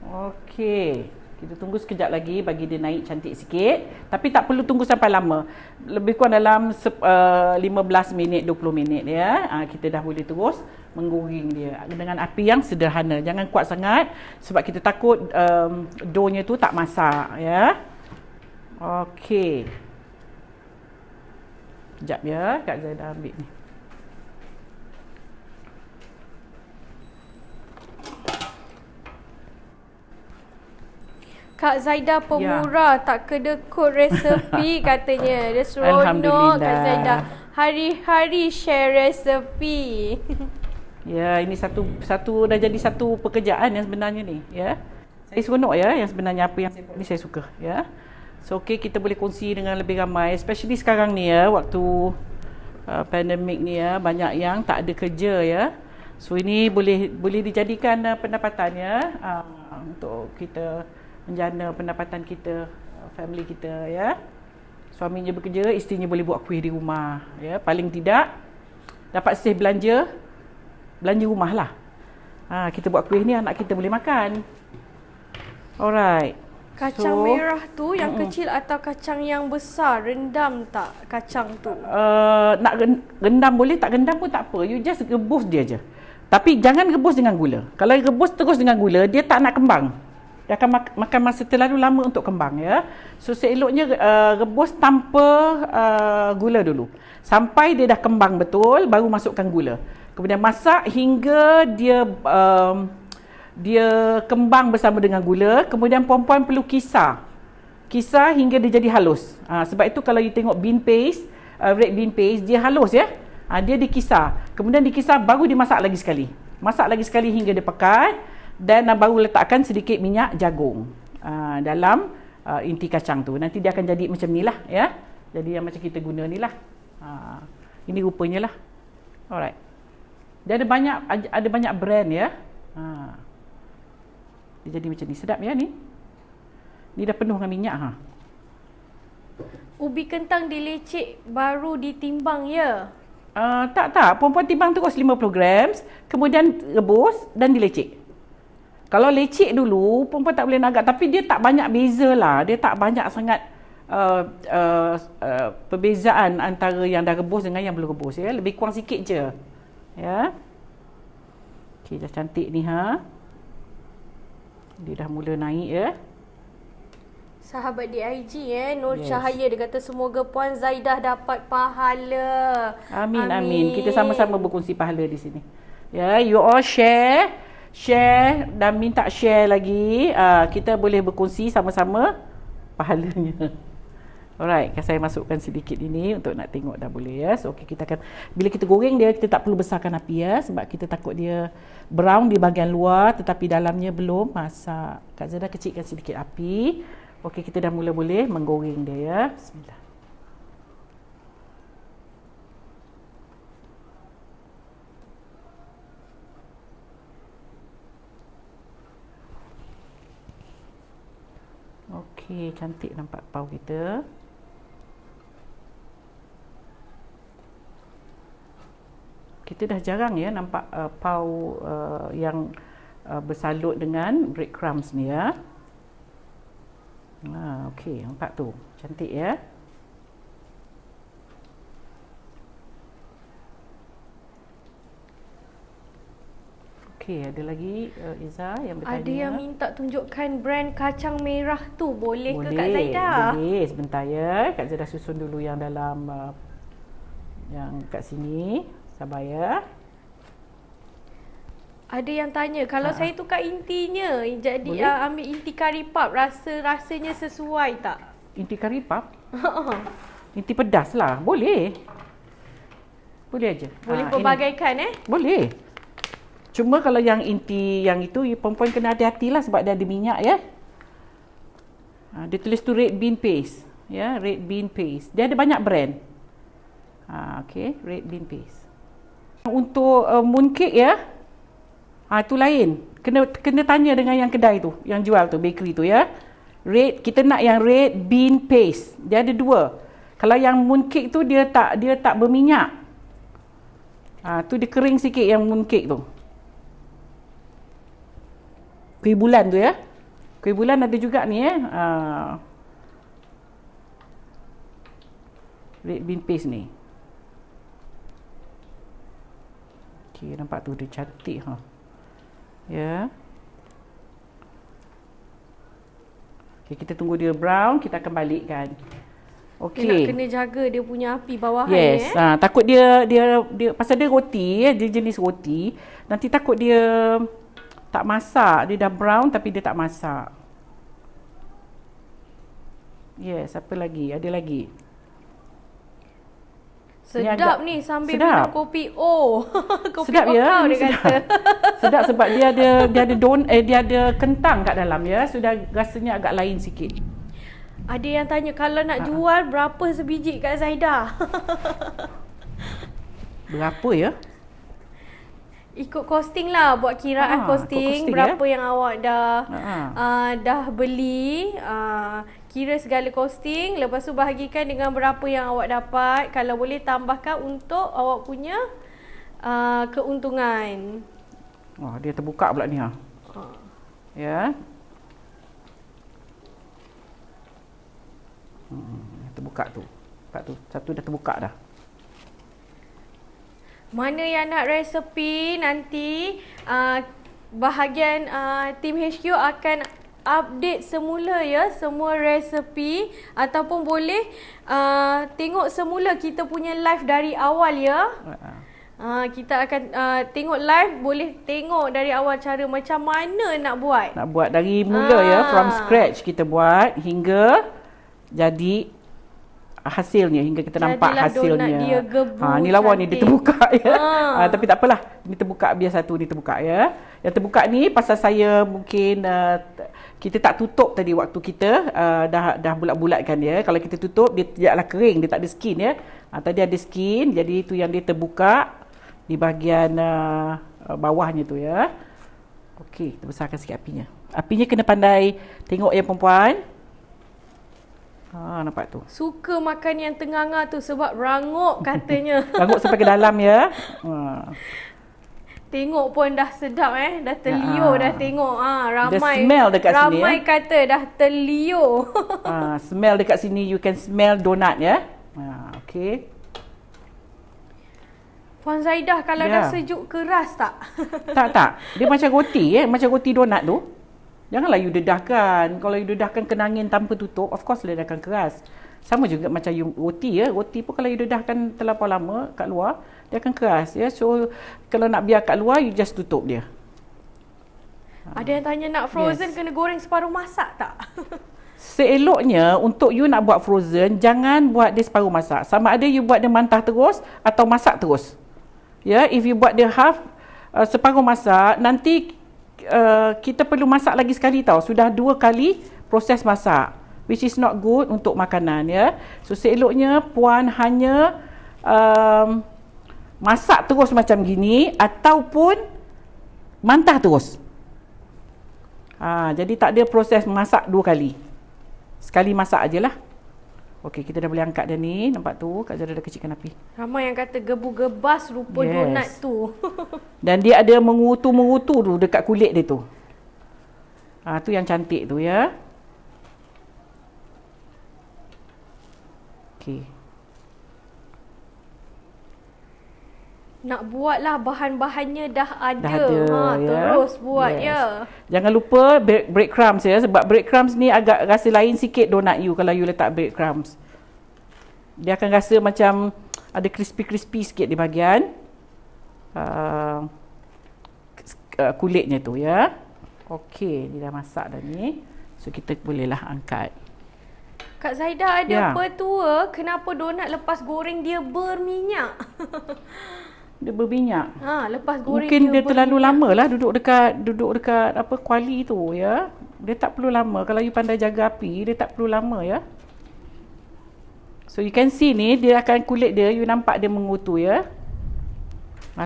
Okey, kita tunggu sekejap lagi bagi dia naik cantik sikit. Tapi tak perlu tunggu sampai lama. Lebih kurang dalam 15 minit, 20 minit ya. Kita dah boleh terus menggoreng dia dengan api yang sederhana. Jangan kuat sangat sebab kita takut doughnya tu tak masak ya. Okey. Sekejap ya, Kak Zaidah ambil ni. Kak Zaidah pemurah, tak kena kod resepi katanya. Dia seronok Kak Zaidah. Hari-hari share resepi. Ya, ini satu dah jadi satu pekerjaan yang sebenarnya ni, ya. Saya seronok ya yang sebenarnya apa yang saya buat ni saya suka, ya. So okey, kita boleh kongsi dengan lebih ramai, especially sekarang ni ya, waktu pandemik ni ya, banyak yang tak ada kerja ya. So ini boleh dijadikan pendapatan ya, untuk kita menjana pendapatan kita, family kita ya. Suaminya bekerja, isterinya boleh buat kuih di rumah ya. Paling tidak dapat save belanja rumah lah. Kita buat kuih ni anak kita boleh makan. Alright. Kacang merah tu yang kecil atau kacang yang besar, rendam tak kacang tu? Nak rendam boleh, tak rendam pun tak apa. You just rebus dia je. Tapi jangan rebus dengan gula. Kalau rebus terus dengan gula, dia tak nak kembang. Dia akan makan masa terlalu lama untuk kembang ya. So seeloknya rebus tanpa gula dulu. Sampai dia dah kembang betul, baru masukkan gula. Kemudian masak hingga dia kembang bersama dengan gula. Kemudian puan-puan perlu kisar hingga dia jadi halus. Sebab itu kalau you tengok bean paste, red bean paste, dia halus ya. Dia dikisar. Kemudian dikisar baru dimasak lagi sekali. Masak lagi sekali hingga dia pekat. Dan baru letakkan sedikit minyak jagung dalam inti kacang tu. Nanti dia akan jadi macam ni lah ya. Jadi yang macam kita guna ni lah. Ini rupanya lah. Alright. Dia ada banyak brand ya. Dia jadi macam ni. Sedap ya ni. Ni dah penuh dengan minyak Ubi kentang dilecek baru ditimbang ya? Tak. Puan-puan timbang terus 50 gram. Kemudian rebus dan dilecek. Kalau lecek dulu, perempuan tak boleh nagak. Tapi dia tak banyak beza lah. Dia tak banyak sangat perbezaan antara yang dah rebus dengan yang belum rebus. Ya. Lebih kurang sikit je. Ya. Okey, dah cantik ni Dia dah mula naik ya. Sahabat di IG Nur Cahaya, dia kata semoga Puan Zaidah dapat pahala. Amin. Kita sama-sama berkongsi pahala di sini. Ya, you all share dan minta share lagi. Kita boleh berkongsi sama-sama pahalanya. Alright, saya masukkan sedikit ini untuk nak tengok dah boleh ya. So kita akan, bila kita goreng dia, kita tak perlu besarkan api ya, sebab kita takut dia brown di bahagian luar tetapi dalamnya belum masak. Kak Zaidah kecilkan sedikit api. Okey, kita dah mula boleh menggoreng dia ya. Bismillah. Okey, cantik nampak pau kita. Kita dah jarang ya nampak pau yang bersalut dengan breadcrumbs ni ya. Okey, nampak tu. Cantik ya. Okey, ada lagi Iza yang bertanya. Ada yang minta tunjukkan brand kacang merah tu. Boleh ke Kak Zaidah? Boleh. Sebentar ya. Kak Zaidah susun dulu yang dalam yang kat sini. Sabar ya. Ada yang tanya, kalau saya tukar intinya, jadi ambil inti kari puff, rasanya sesuai tak? Inti kari puff? Inti pedas lah. Boleh. Boleh aja. Boleh perbagaikan Boleh. Cuma kalau yang inti yang itu, perempuan kena hati-hatilah sebab dia ada minyak ya. Dia tulis tu red bean paste. Ya, red bean paste. Dia ada banyak brand. Okey, red bean paste. Untuk mooncake ya. Itu lain. Kena tanya dengan yang kedai tu, yang jual tu, bakery tu ya. Kita nak yang red bean paste. Dia ada dua. Kalau yang mooncake tu dia tak berminyak. Tu dia kering sikit yang mooncake tu. Kuih bulan tu ya. Kuih bulan ada juga ni red bean paste ni. Okey, nampak tu dia cantik Ya. Okey, kita tunggu dia brown, kita akan balikkan. Okey. Nak kena jaga dia punya api bawahan Yes. Takut dia pasal dia roti dia jenis roti, nanti takut dia tak masak, dia dah brown tapi dia tak masak. Yes, apa lagi? Ada lagi. Sedap ni sambil minum kopi kopi sedap okau ya, dia kata. Sedap sebab dia ada kentang kat dalam ya, sudah rasanya agak lain sikit. Ada yang tanya kalau nak jual berapa sebiji Kak Zaidah? Berapa ya? Ikut costing lah, buat kiraan costing berapa yang awak dah beli, kira segala costing, lepas tu bahagikan dengan berapa yang awak dapat, kalau boleh tambahkan untuk awak punya keuntungan. Dia terbuka pula ni Ya. Terbuka tu. Satu dah terbuka dah. Mana yang nak resepi nanti bahagian tim HQ akan update semula ya semua resepi, ataupun boleh tengok semula kita punya live dari awal ya. Kita akan tengok live, boleh tengok dari awal cara macam mana nak buat. Nak buat dari mula ya, from scratch kita buat hingga jadi hasilnya, hingga kita nampak hasilnya. Donat dia gebu, ni lawa ni dia terbuka ya. Tapi tak apalah, ni terbuka, biar satu ni terbuka ya. Yang terbuka ni pasal saya mungkin kita tak tutup tadi waktu kita dah bulat-bulatkan ya. Kalau kita tutup dia tidaklah kering, dia tak ada skin ya. Tadi ada skin, jadi itu yang dia terbuka di bahagian bawahnya tu ya. Okey, kita besarkan sikit apinya. Apinya kena pandai tengok ya perempuan. Nampak tu. Suka makan yang tengah-tengah tu sebab rangup katanya. Rangup sampai ke dalam ya. Tengok pun dah sedap dah terliur dah tengok. Ramai. The smell dekat sini ramai kata dah terliur. Smell dekat sini, you can smell donat ya. Okey. Puan Zaidah, kalau dah sejuk keras tak? Tak. Dia macam roti macam roti donat tu. Janganlah you dedahkan. Kalau you dedahkan kena angin tanpa tutup, of course dia akan keras. Sama juga macam roti ya. Roti pun kalau you dedahkan terlampau lama kat luar, dia akan keras ya. So kalau nak biar kat luar, you just tutup dia. Ada yang tanya nak frozen kena goreng separuh masak tak? Seeloknya untuk you nak buat frozen, jangan buat dia separuh masak. Sama ada you buat dia mantah terus atau masak terus. Ya, if you buat dia half separuh masak, nanti kita perlu masak lagi sekali tau. Sudah 2 kali proses masak, which is not good untuk makanan ya. So seeloknya puan hanya masak terus macam gini ataupun mantah terus. Jadi tak ada proses masak 2 kali. Sekali masak ajalah. Okey, kita dah boleh angkat dah ni. Nampak tu, Kak Zara dah kecilkan api. Ramai yang kata gebu-gebas rupa donat tu. Dan dia ada mengutu-mengutu tu dekat kulit dia tu. Tu yang cantik tu ya. Okey. Nak buatlah bahan-bahannya dah ada. Dah ada, ya. Terus buat Jangan lupa breadcrumbs ya, sebab breadcrumbs ni agak rasa lain sikit donat you kalau you letak breadcrumbs. Dia akan rasa macam ada crispy-crispy sikit di bahagian kulitnya tu ya. Okey, ni dah masak dah ni. So kita bolehlah angkat. Kak Zaidah ada apa tu? Kenapa donat lepas goreng dia berminyak? Dia berminyak. Lepas goreng mungkin dia terlalu berminyak. lama lah duduk dekat apa kuali tu ya. Dia tak perlu lama. Kalau you pandai jaga api, dia tak perlu lama ya. So you can see ni, dia akan kulit dia, you nampak dia mengutu ya.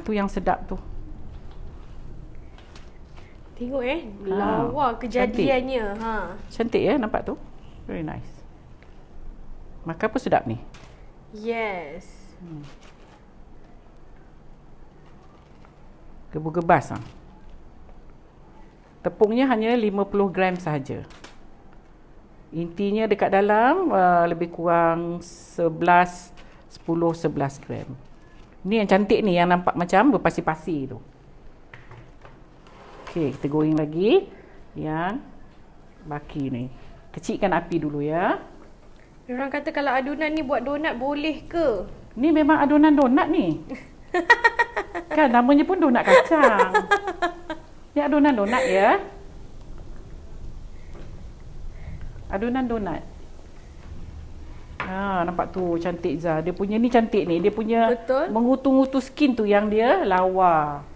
Tu yang sedap tu. Tengok lawa kejadiannya. Cantik ya, nampak tu. Very nice. Makan pun sedap ni. Yes. Gebu-gebas Tepungnya hanya 50 gram sahaja. Intinya dekat dalam lebih kurang 10-11 gram. Ni yang cantik ni, yang nampak macam berpasir-pasir tu. Okey, kita goreng lagi yang baki ni. Kecilkan api dulu ya. Orang kata kalau adunan ni buat donat boleh ke? Ni memang adunan donat ni. Kan namanya pun donat kacang. Ni adunan donat ya. Adunan donat. Nampak tu cantik Zah. Dia punya ni cantik ni. Dia punya mengutu-ngutu skin tu yang dia lawa.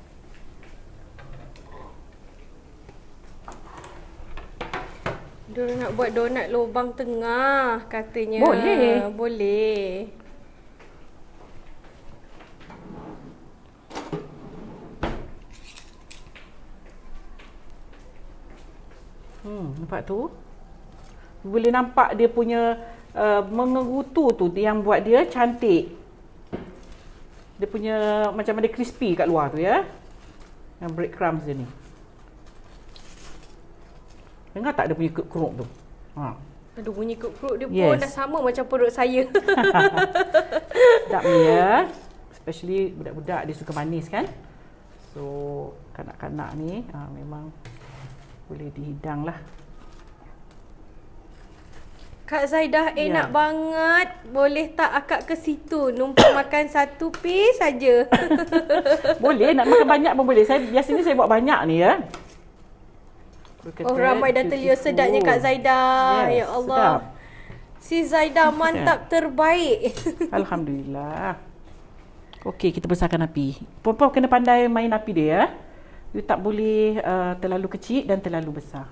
Dia nak buat donat lubang tengah katanya. Boleh. Nampak tu? Boleh nampak dia punya mengerutu tu yang buat dia cantik. Dia punya macam ada crispy kat luar tu ya. Yang breadcrumbs dia ni. Dengar tak dia punya keruk tu? Aduh, bunyi keruk dia pun dah sama macam perut saya. Sedap ni ya. Especially budak-budak dia suka manis kan. So kanak-kanak ni memang boleh dihidang lah. Kak Zaidah enak banget. Boleh tak akak ke situ numpang makan satu piece saja? Boleh, nak makan banyak pun boleh. Biasanya saya buat banyak ni ya. Ramai dah terlihat sedapnya Kak Zaidah. Ya Allah. Sedap. Si Zaidah mantap terbaik. Alhamdulillah. Okey, kita besarkan api. Puan-puan kena pandai main api dia ya. You tak boleh terlalu kecil dan terlalu besar.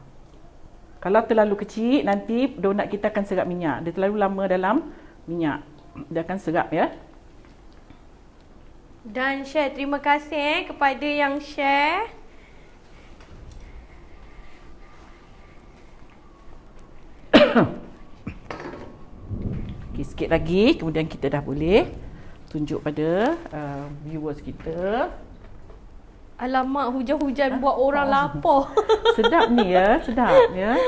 Kalau terlalu kecil, nanti donat kita akan serap minyak. Dia terlalu lama dalam minyak, dia akan serap ya. Dan share, terima kasih kepada yang share. Okay, sikit lagi, kemudian kita dah boleh tunjuk pada viewers kita. Alamak, hujan-hujan buat orang lapar. Sedap ni ya, sedap ya.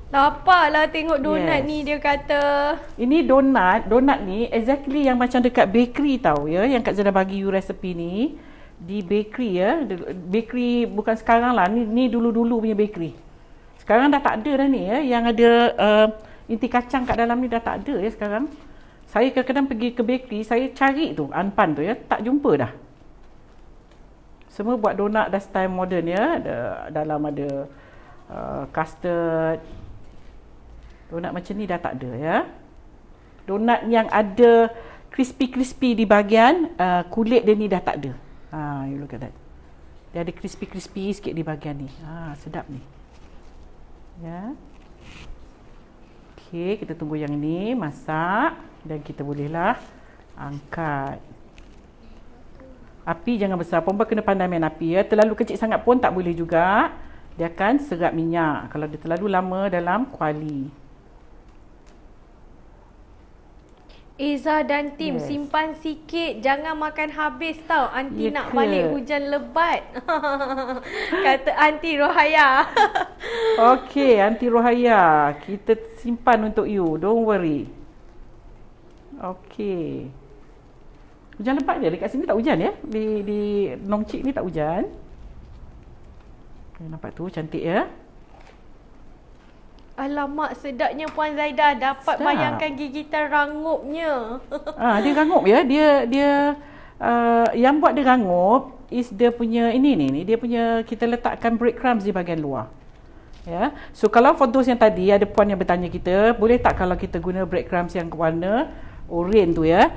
Lapar lah tengok donat ni, dia kata. Ini donat ni exactly yang macam dekat bakery tau ya. Yang Kak Zara bagi you resepi ni di bakery ya. Bakery bukan sekarang lah, ni dulu-dulu punya bakery. Sekarang dah tak ada dah ni ya. Yang ada inti kacang kat dalam ni dah tak ada ya sekarang. Saya kadang-kadang pergi ke bakery, saya cari tu anpan tu ya, tak jumpa dah. Semua buat donat dah style modern ya. Dalam ada custard. Donat macam ni dah tak ada ya. Donat yang ada crispy-crispy di bahagian kulit dia ni dah tak ada. You look at that. Dia ada crispy-crispy sikit di bahagian ni. Sedap ni. Ya. Okey, kita tunggu yang ni masak dan kita bolehlah angkat. Api jangan besar. Perempuan kena pandai main api ya. Terlalu kecil sangat pun tak boleh juga. Dia akan serap minyak kalau dia terlalu lama dalam kuali. Iza dan tim, Yes. simpan sikit, jangan makan habis tau. Aunty Ya nak ke? balik hujan lebat. Kata Aunty Rohaya. Okey, Aunty Rohaya, kita simpan untuk you. Don't worry. Okey. Hujan lebat dia dekat sini tak hujan ya? Di Nongcik ni tak hujan. Nampak tu cantik ya? Alamak, sedapnya Puan Zaida. Dapat Sedap. bayangkan gigitan rangupnya. Dia rangup ya. Dia yang buat dia rangup is dia punya ini ni. Dia punya kita letakkan breadcrumbs di bahagian luar. Ya. So kalau for those yang tadi ada puan yang bertanya kita, boleh tak kalau kita guna breadcrumbs yang warna oranye tu ya.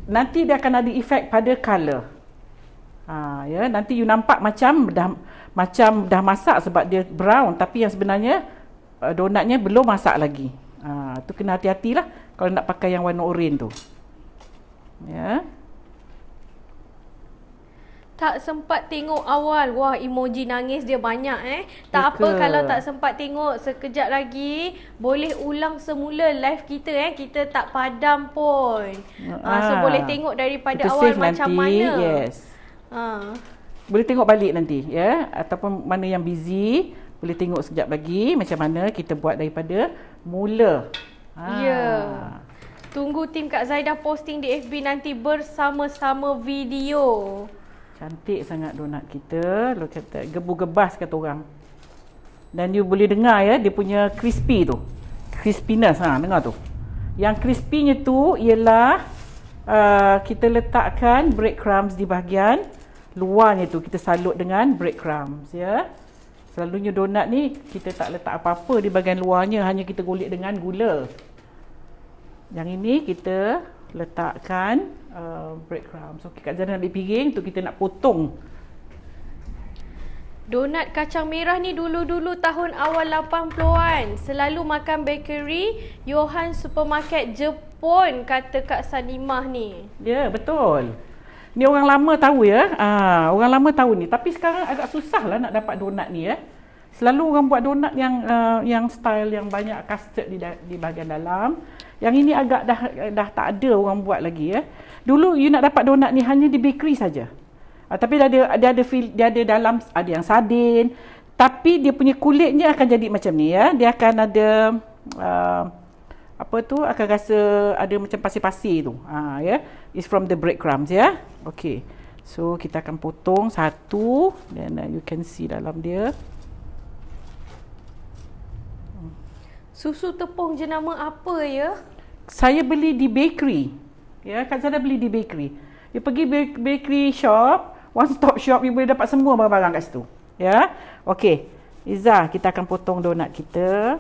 Nanti dia akan ada efek pada color. Ya, nanti you nampak macam dah masak sebab dia brown, tapi yang sebenarnya donatnya belum masak lagi. Tu kena hati-hatilah kalau nak pakai yang warna oranye tu. Ya. Tak sempat tengok awal. Wah, emoji nangis dia banyak Tak Ya apa ke? kalau tak sempat tengok. Sekejap lagi boleh ulang semula live kita Kita tak padam pun. So boleh tengok daripada kita awal save macam nanti. mana. Yes. Boleh tengok balik nanti ya, ataupun mana yang busy boleh tengok sekejap lagi macam mana kita buat daripada mula. Ya. Tunggu tim Kak Zaida posting di FB nanti bersama-sama video. Cantik sangat donat kita. Lo kata gebu-gebas kata orang. Dan you boleh dengar ya dia punya crispy tu. Crispiness dengar tu. Yang crispy-nya tu ialah kita letakkan breadcrumbs di bahagian luarnya tu, kita salut dengan breadcrumbs ya. Selalunya donat ni kita tak letak apa-apa di bahagian luarnya, hanya kita golek dengan gula. Yang ini kita letakkan breadcrumbs. Okey, Kak Zana ambil piring tu, kita nak potong. Donat kacang merah ni dulu-dulu tahun awal 80-an. Selalu makan bakery Johan Supermarket Jepun, kata Kak Salimah ni. Ya, betul. Ni orang lama tahu ya. Orang lama tahu ni. Tapi sekarang agak susah lah nak dapat donat ni ya. Selalu orang buat donat yang style yang banyak custard di bahagian dalam. Yang ini agak dah tak ada orang buat lagi ya. Dulu you nak dapat donat ni hanya di bakery saja. Tapi dia ada dalam, ada yang sardin. Tapi dia punya kulitnya akan jadi macam ni ya. Dia akan ada akan rasa ada macam pasir-pasir tu. Ya. It's from the breadcrumbs ya. Okay. So kita akan potong satu, dan you can see dalam dia. Susu tepung jenama apa ya? Saya beli di bakery. Ya, Kak Zana beli di bakery. You pergi bakery shop, one stop shop, you boleh dapat semua barang-barang kat situ. Ya. Okey. Iza, kita akan potong donat kita.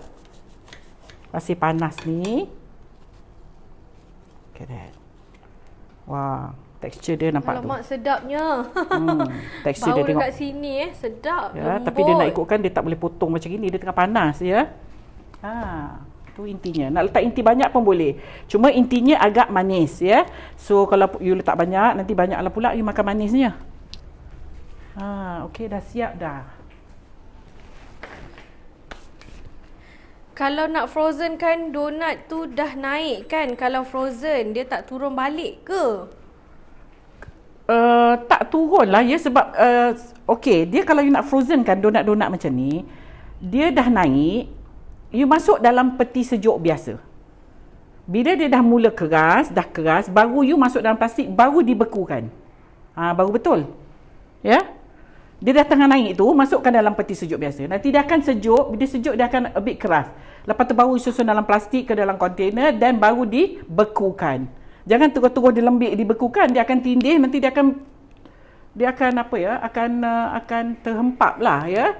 Masih panas ni. Okay, that. Wah, tekstur dia nampak Alamak, tu. sedapnya. Tekstur Bau dia tengok. dekat sini sedap, Ya, lembut. tapi dia nak ikutkan dia tak boleh potong macam ini, dia tengah panas ya. Tu intinya. Nak letak inti banyak pun boleh. Cuma intinya agak manis ya. So kalau you letak banyak, nanti banyaklah pula you makan manisnya. Okey, dah siap dah. Kalau nak frozen kan donat tu dah naik kan. Kalau frozen dia tak turun balik ke? Tak turun lah ya, sebab okey, dia kalau you nak frozen kan donat-donat macam ni, dia dah naik, you masuk dalam peti sejuk biasa. Bila dia dah mula keras, baru you masuk dalam plastik, baru dibekukan. Baru betul. Ya? Dia dah tengah naik tu, masukkan dalam peti sejuk biasa. Nanti dia akan sejuk, bila sejuk dia akan a bit keras. Lepas tu baru susun dalam plastik ke dalam kontainer dan baru dibekukan. Jangan terus-terus dilembik dibekukan, dia akan tindih, nanti dia akan apa ya? Akan terhempap lah ya.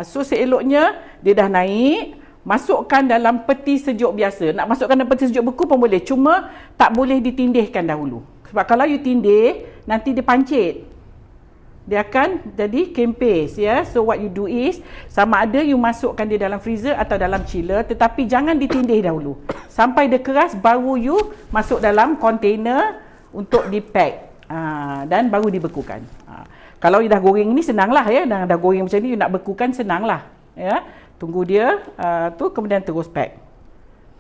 So seeloknya dia dah naik, masukkan dalam peti sejuk biasa. Nak masukkan dalam peti sejuk beku pun boleh, cuma tak boleh ditindihkan dahulu. Sebab kalau you tindih, nanti dia pancit. Dia akan jadi kempis ya. So what you do is, sama ada you masukkan dia dalam freezer atau dalam chiller, tetapi jangan ditindih dahulu. Sampai dia keras baru you masuk dalam container untuk di-pack. Dan baru dibekukan. Kalau you dah goreng ni senanglah ya. Dah goreng macam ni, you nak bekukan senanglah ya. Tunggu dia tu, kemudian terus pack.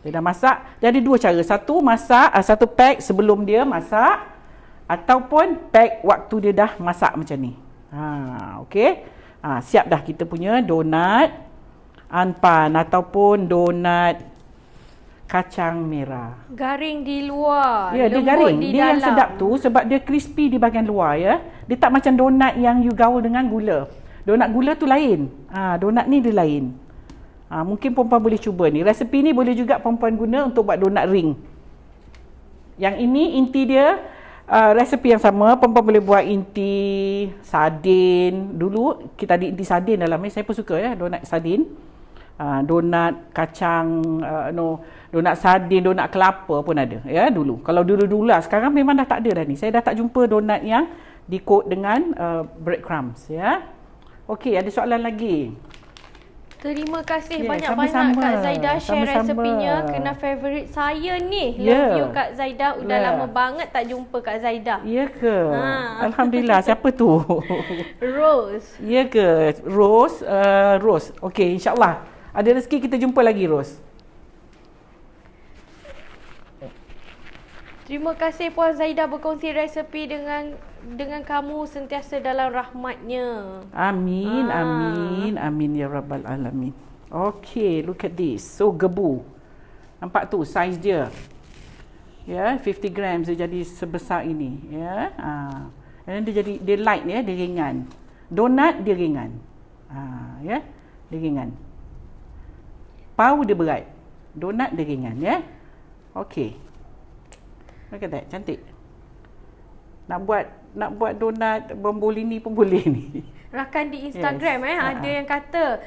Dia dah masak. Jadi dua cara. Satu masak, satu pack sebelum dia masak ataupun pack waktu dia dah masak macam ni. Okey. Siap dah kita punya donat anpan ataupun donat kacang merah. Garing di luar, Ya, dia lembut garing. di Dia dalam. yang sedap tu sebab dia crispy di bahagian luar ya. Dia tak macam donat yang you gaul dengan gula. Donat gula tu lain. Donat ni dia lain. Mungkin perempuan boleh cuba ni. Resepi ni boleh juga perempuan guna untuk buat donat ring. Yang ini inti dia resepi yang sama. Perempuan boleh buat inti sardin. Dulu kita ada inti sardin dalam ni. Saya pun suka ya donat sardin. Donat kacang, donat sardin, donat kelapa pun ada ya dulu. Kalau dulu-dulu lah, sekarang memang dah tak ada dah ni. Saya dah tak jumpa donat yang di-coat dengan breadcrumbs ya. Okey, ada soalan lagi? Terima kasih Ya, banyak-banyak sama-sama. Kak Zaidah share Sama-sama. resepinya. Kena favourite saya ni. Ya. Love you Kak Zaidah. Udah Ya. lama banget tak jumpa Kak Zaidah. Ya ke? Alhamdulillah. Siapa tu? Rose. Ya ke? Rose. Rose. Okey, insyaAllah. Ada rezeki kita jumpa lagi, Rose. Terima kasih Puan Zaidah berkongsi resepi dengan kamu sentiasa dalam rahmatnya. Amin, amin, amin ya Rabbal Alamin. Okay, look at this. So gebu. Nampak tu size dia. Ya, 50 grams dia jadi sebesar ini. Ya, dan dia light ya, dia ringan. Donat dia ringan. Ya, dia ringan. Pau dia berat. Donat dia ringan ya. Okay. Look at that, cantik. Nak buat donat bombolini pun boleh ni. Rakan di Instagram Yes. ada yang kata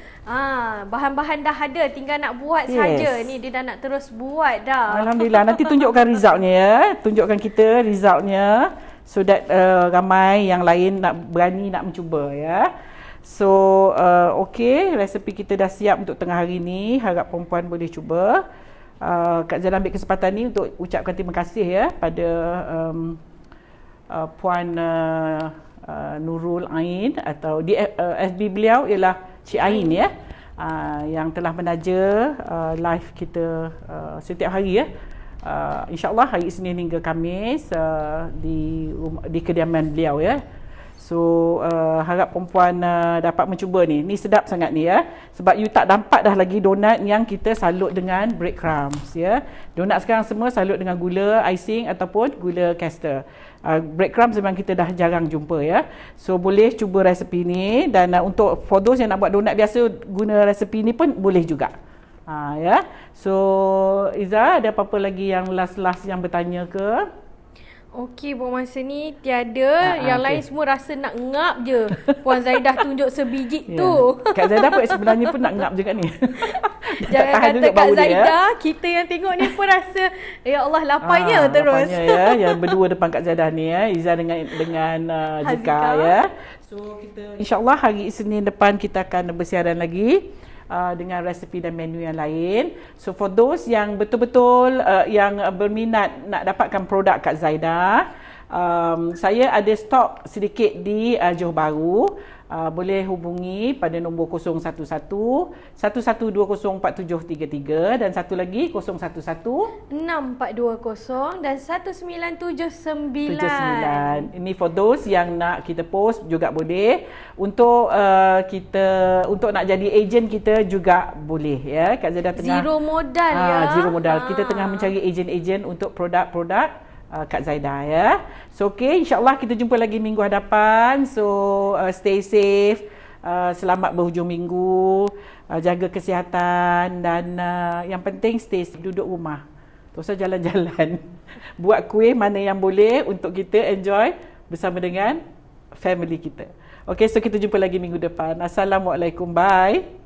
bahan-bahan dah ada, tinggal nak buat Yes. saja. Ni dia dah nak terus buat dah. Alhamdulillah. Nanti tunjukkan resultnya ya. Tunjukkan kita resultnya so that ramai yang lain nak berani nak mencuba ya. So okey, resepi kita dah siap untuk tengah hari ni. Harap perempuan boleh cuba. Kak Zaidah ambil kesempatan ni untuk ucapkan terima kasih ya pada Puan Nurul Ain atau di FB beliau ialah Cik Ain ya. Yang telah menaja live kita setiap hari ya. InsyaAllah hari Isnin hingga Khamis di kediaman beliau ya. So harap perempuan dapat mencuba ni. Ni sedap sangat ni ya. Sebab you tak nampak dah lagi donat yang kita salut dengan breadcrumbs ya. Donat sekarang semua salut dengan gula icing ataupun gula caster. Breadcrumbs memang kita dah jarang jumpa ya. So boleh cuba resepi ni dan untuk for those yang nak buat donat biasa guna resepi ni pun boleh juga. Ya. So Iza, ada apa-apa lagi yang last yang bertanya ke? Okey, buat masa ni tiada. Yang lain semua rasa nak ngap je. Puan Zaidah tunjuk sebiji tu. Kak Zaidah pun sebenarnya pun nak ngap juga ni. Jangan kata Kak Zaidah, kita yang tengok ni pun rasa ya Allah lapanya terus. Lapanya ya, yang berdua depan Kak Zaidah ni ya, Iza dengan Zika ya. So kita insya-Allah hari Isnin depan kita akan bersiaran lagi. Dengan resepi dan menu yang lain. So for those yang betul-betul yang berminat nak dapatkan produk Kak Zaidah, saya ada stok sedikit di Johor Bahru. Boleh hubungi pada nombor 011 11204733 dan satu lagi 011 6420 dan 1979. 79. Ini for those yang nak kita post juga boleh. Untuk untuk nak jadi ejen kita juga boleh ya. Kak Zaidah tengah zero modal ya. Zero modal. Kita tengah mencari ejen-ejen untuk produk-produk Kak Zaidah ya. So okay, insyaAllah kita jumpa lagi minggu hadapan. So stay safe, selamat berhujung minggu, jaga kesihatan dan yang penting stay safe, duduk rumah. Tak usah jalan-jalan. Buat kuih mana yang boleh untuk kita enjoy bersama dengan family kita. Okay, so kita jumpa lagi minggu depan. Assalamualaikum, bye.